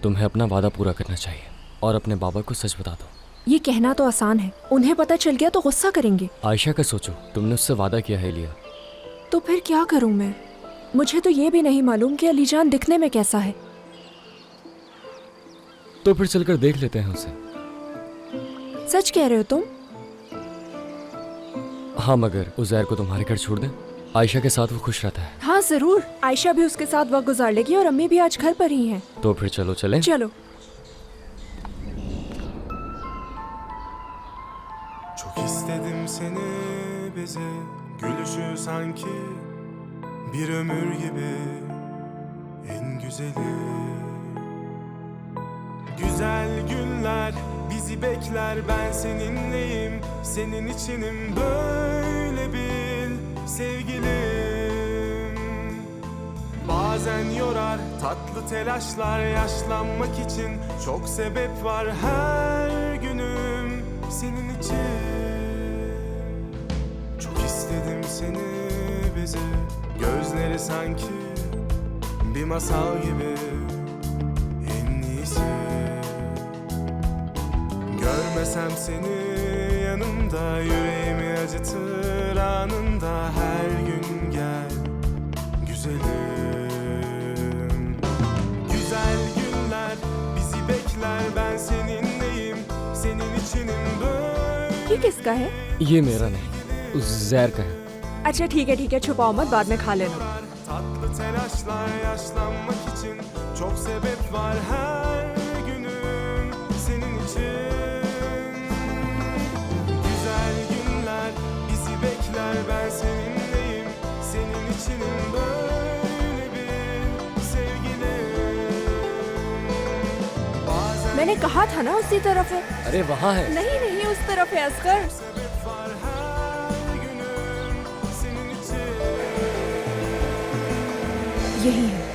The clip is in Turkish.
तुम्हें अपना वादा पूरा करना चाहिए और अपने बाबा को सच बता दो। ये कहना तो आसान है, उन्हें पता चल गया तो गुस्सा करेंगे। आयशा का सोचो, तुमने उससे वादा किया है लिया। तो फिर क्या करूं मैं? मुझे तो ये भी नहीं मालूम कि अलीजान दिखने में कैसा है। तो फिर चलकर देख लेते हैं उसे। सच कह रहे हो तुम? हाँ, मगर उज़ैर को तुम्हारे घर छोड़ दें? आयशा के साथ वो खुश रहता है। हाँ जरूर, आयशा भी उसके साथ वक्त गुजार लेगी और अम्मी भी आज घर पर ही हैं। तो फिर चलो चलें। चलो। Çok istedim seni bize, gülüşü sanki bir ömür gibi en güzeli. Güzel günler bizi bekler, ben seninleyim, senin içinim, böyle bil sevgilim. Bazen yorar tatlı telaşlar, yaşlanmak için çok sebep var, her günüm senin için. Çok istedim seni bize, gözleri sanki bir masal gibi en iyisi. Görmesem seni yanımda, yüreğimi acıtır anında, her gün gel güzelim. Güzel günler bizi bekler, ben seninleyim, senin içinim, böyle. ये किसका है? ये मेरा नहीं, उज़ैर का है। अच्छा ठीक है, छुपाओ मत, बाद में खा लेना। Tatlı telaşlar, yaşlanmak için çok sebep var, her günüm senin için. Güzel günler bizi bekler, ben seninleyim, senin içinim, böyle bir sevgilim. Bazen मैंने कहा था ना उसी तरफ है। अरे वहाँ है। नहीं उस तरफ है Asghar. sebep var, her günüm senin için. यही है।